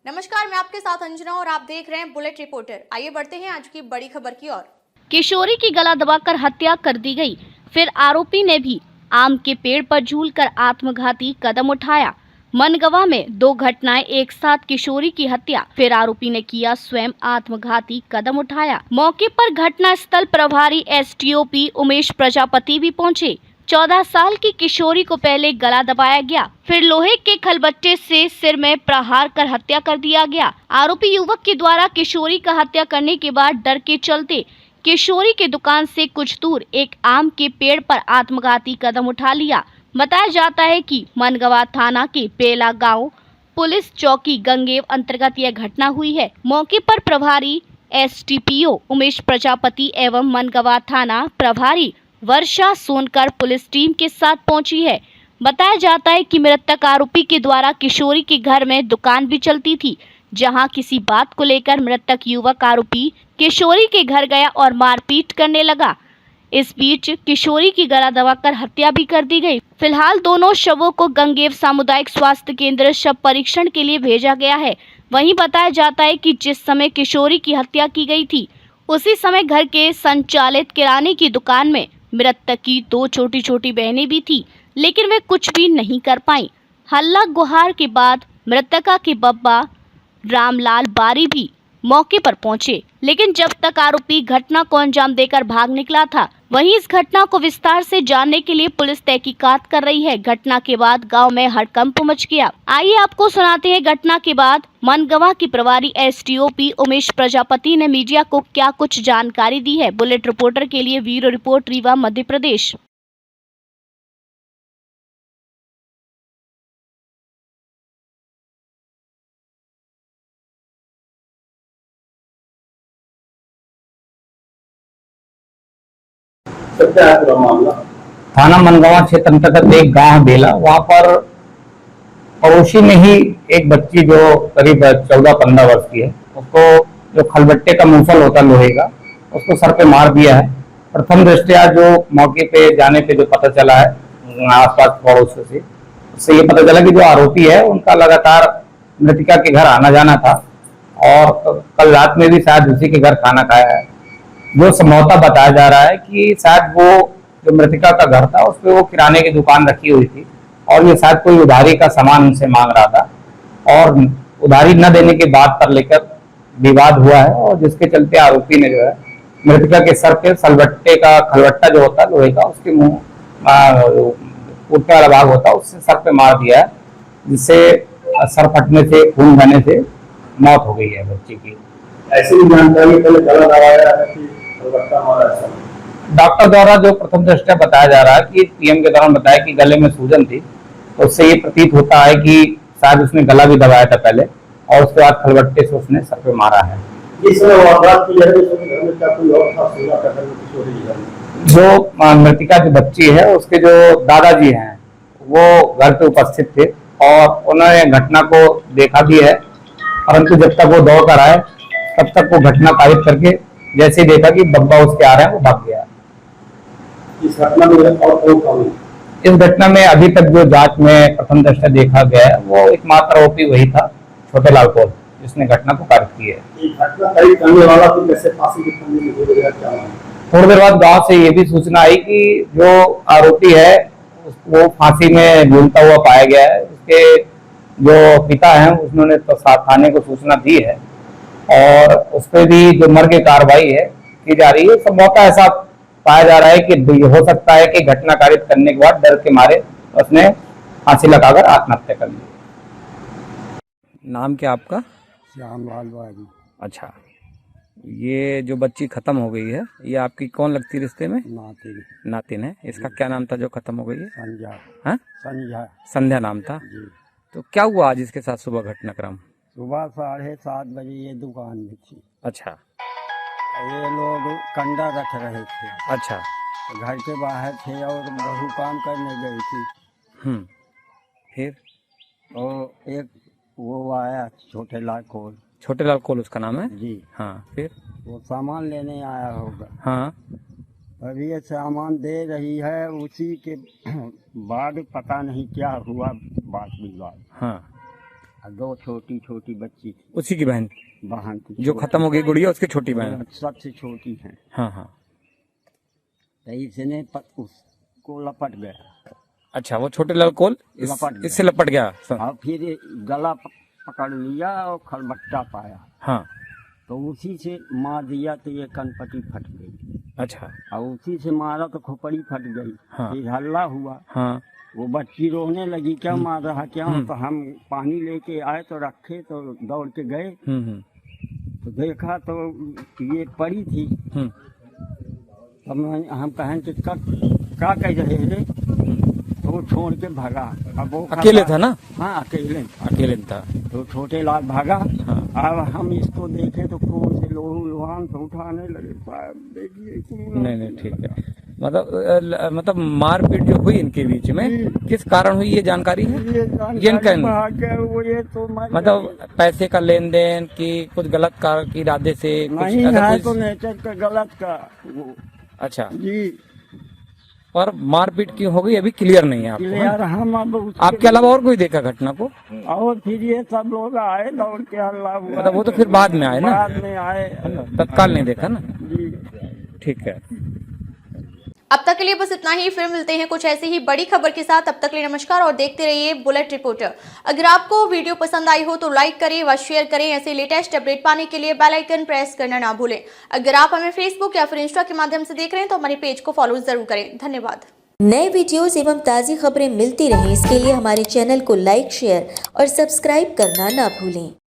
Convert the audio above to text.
नमस्कार, मैं आपके साथ अंजना और आप देख रहे हैं बुलेट रिपोर्टर। आइए बढ़ते हैं आज की बड़ी खबर की ओर। किशोरी की गला दबाकर हत्या कर दी गई। फिर आरोपी ने भी आम के पेड़ पर झूलकर आत्मघाती कदम उठाया। मनगवा में दो घटनाएं एक साथ, किशोरी की हत्या, फिर आरोपी ने किया स्वयं आत्मघाती कदम उठाया। मौके पर घटना स्थल प्रभारी एसटीओपी उमेश प्रजापति भी पहुंचे। 14 साल की किशोरी को पहले गला दबाया गया, फिर लोहे के खलबट्टे से सिर में प्रहार कर हत्या कर दिया गया। आरोपी युवक के द्वारा किशोरी का हत्या करने के बाद डर के चलते किशोरी की दुकान से कुछ दूर एक आम के पेड़ पर आत्मघाती कदम उठा लिया। बताया जाता है कि मनगवा थाना के पेला गांव पुलिस चौकी गंगेव अंतर्गत यह घटना हुई है। मौके पर प्रभारी एसटीपीओ उमेश प्रजापति एवं मनगवा थाना प्रभारी वर्षा सोनकर पुलिस टीम के साथ पहुंची है। बताया जाता है कि मृतक आरोपी के द्वारा किशोरी के घर में दुकान भी चलती थी, जहां किसी बात को लेकर मृतक युवक आरोपी किशोरी के घर गया और मारपीट करने लगा। इस बीच किशोरी की गला दबाकर हत्या भी कर दी गई। फिलहाल दोनों शवों को गंगेव सामुदायिक स्वास्थ्य केंद्र शव परीक्षण के लिए भेजा गया है। वहीं बताया जाता है कि जिस समय किशोरी की हत्या की गई थी, उसी समय घर के संचालित किराने की दुकान में मृतक की दो छोटी छोटी बहनें भी थी, लेकिन वे कुछ भी नहीं कर पाई। हल्ला गुहार के बाद मृतका के बब्बा रामलाल बारी भी मौके पर पहुंचे, लेकिन जब तक आरोपी घटना को अंजाम देकर भाग निकला था। वहीं इस घटना को विस्तार से जानने के लिए पुलिस तहकीकात कर रही है। घटना के बाद गांव में हड़कंप मच गया। आइए आपको सुनाते हैं घटना के बाद मनगवा की प्रभारी एसटीओपी उमेश प्रजापति ने मीडिया को क्या कुछ जानकारी दी है। बुलेट रिपोर्टर के लिए ब्यूरो रिपोर्ट, रीवा, मध्य प्रदेश। क्या है पूरा मामला? थाना मनगवा क्षेत्र अंतर्गत एक गांव है बेला, वहां पर पड़ोसी में ही एक बच्ची जो करीब 14-15 वर्ष की है, उसको जो खलबट्टे का मूसल होता है लोहे का, उसको सर पे मार दिया है। प्रथम दृष्टया जो मौके पे जाने पे जो पता चला है आसपास पड़ोसियों से, उससे ये पता चला कि जो आरोपी है उनका लगातार मृतिका के घर आना जाना था और कल रात में भी शायद उसी के घर खाना खाया है। जो संभवतः बताया जा रहा है कि शायद वो जो मृतिका का घर था उस पर वो किराने की दुकान रखी हुई थी और ये शायद कोई उधारी का सामान उनसे मांग रहा था और उधारी न देने की बात पर लेकर विवाद हुआ है और जिसके चलते आरोपी ने जो है मृतिका के सर पे सलबट्टे का खलबट्टा जो होता है लोहे का, उसके मुंह ऊपर वाला भाग होता है, उससे सर पे मार दिया है, जिससे सर फटने से, खून बहने से मौत हो गई है बच्ची की। ऐसी भी जानकारी पहले गला दबाया है कि अलबत्ता हमारा ऐसा डॉक्टर द्वारा जो प्रथम दृष्टया बताया जा रहा है कि पीएम के दौरान बताया कि गले में सूजन थी, तो उससे ये प्रतीत होता है कि शायद उसने गला भी दबाया था पहले और उसके बाद खलबट्टे से उसने सर पे मारा है। इस वारदात की घर में क्या कोई और था सूझा कर किशोरी जी घर में? जो मृतिका की बच्ची है उसके जो दादाजी हैं वो घर पे उपस्थित थे और उन्होंने घटना को देखा भी है, परंतु जब तक वो दौड़ कर आए तब तक वो घटना पारित करके जैसे ही देखा कि बब्बा उसके आ रहे हैं वो भाग गया। इस घटना में और कौन था? इस घटना में अभी तक जो जांच में प्रथम दृष्टया देखा गया है वो एकमात्र आरोपी वही था, छोटे लाल कौल, जिसने घटना को कारित की है। ये घटना करीब करने वाला तो कैसे फांसी की फंदी में गिर गया, क्या मामला? थोड़ी देर बाद गांव से ये भी सूचना आई कि जो आरोपी है वो फांसी में झूलता हुआ पाया गया है। उसके जो पिता हैं उन्होंने तो थाने को सूचना दी है और उस पर भी जो मर्ग कार्रवाई है की जा रही है। संभवतः ऐसा पाया जा रहा है कि हो सकता है कि घटना कारित करने के बाद डर के मारे उसने फांसी लगाकर आत्महत्या कर ली। नाम क्या आपका? श्यामलाल बाजी। अच्छा, ये जो बच्ची खत्म हो गई है, ये आपकी कौन लगती है रिश्ते में? नातिन। नातिन है। इसका क्या नाम था जो खत्म हो गई है? संध्या। हाँ, संध्या संध्या नाम था। जी। तो क्या हुआ आज इसके साथ सुबह घटनाक्रम? सुबह 7:30 बजे ये दुकान में थी। अच्छा ये लोग कंडा रख रहे थे, अच्छा। घर के बाहर थे और बहू काम करने गई थी। फिर तो एक वो आया छोटे लाल कोल। छोटे लाल कोल उसका नाम है जी। हाँ, फिर वो सामान लेने आया होगा। हाँ, अभी ये सामान दे रही है, उसी के बाद पता नहीं क्या हुआ बात विवाद। हाँ, दो छोटी छोटी बच्ची थी, उसी की बहन बहन थी जो खत्म हो गई गुड़िया, उसकी छोटी बहन। सबसे छोटी है। हाँ हाँ। तो इसने उसको लपट गया। अच्छा, वो छोटे लड़कोल लपट गया। इससे लपट गया। और फिर ये गला पकड़ लिया और खलबट्टा पाया, हाँ। तो उसी से मार दिया तो ये कनपटी फट गई। अच्छा। और उसी से मारा तो खोपड़ी फट गई। हाँ। फिर हल्ला हुआ। हाँ। वो बच्ची रोने लगी, क्या मार रहा क्या? तो हम पानी लेके आए तो रखे, तो दौड़ के गए तो देखा तो ये पड़ी थी। अब हम कहें कि क्या कह रहे थे, तो वो छोड़ के भागा। अब वो अकेले था ना? हाँ, अकेले था। तो छोटे लाल भागा। हाँ। अब हम इसको देखे तो खून से लोहू लोहान तो उठाने लगे। साहब देखिए। नहीं ठीक है। मतलब मारपीट जो हुई इनके बीच में किस कारण हुई, ये जानकारी है? ये इनका मतलब पैसे का लेन देन की कुछ गलत कार्य की इरादे से नहीं है, तो नेचर का गलत का वो। अच्छा जी। और मारपीट क्यों हो गई अभी क्लियर नहीं है आपको? क्लियर हम अब आपके अलावा और कोई देखा घटना को? और फिर ये सब लोग आए दौड़ के, हल्ला हुआ। मतलब वो तो फिर बाद में आए ना? बाद में आए, तत्काल नहीं देखा ना? जी। ठीक है। अब तक के लिए बस इतना ही, फिर मिलते हैं कुछ ऐसी ही बड़ी खबर के साथ। अब तक के लिए नमस्कार और देखते रहिए बुलेट रिपोर्टर। अगर आपको वीडियो पसंद आई हो तो लाइक करें व शेयर करें। ऐसे लेटेस्ट अपडेट पाने के लिए बेल आइकन प्रेस करना ना भूलें। अगर आप हमें फेसबुक या फिर इंस्टा के माध्यम से देख रहे हैं तो हमारे पेज को फॉलो जरूर करें। धन्यवाद। नए वीडियोस एवं ताज़ी खबरें मिलती रहें, इसके लिए हमारे चैनल को लाइक, शेयर और सब्सक्राइब करना ना भूलें।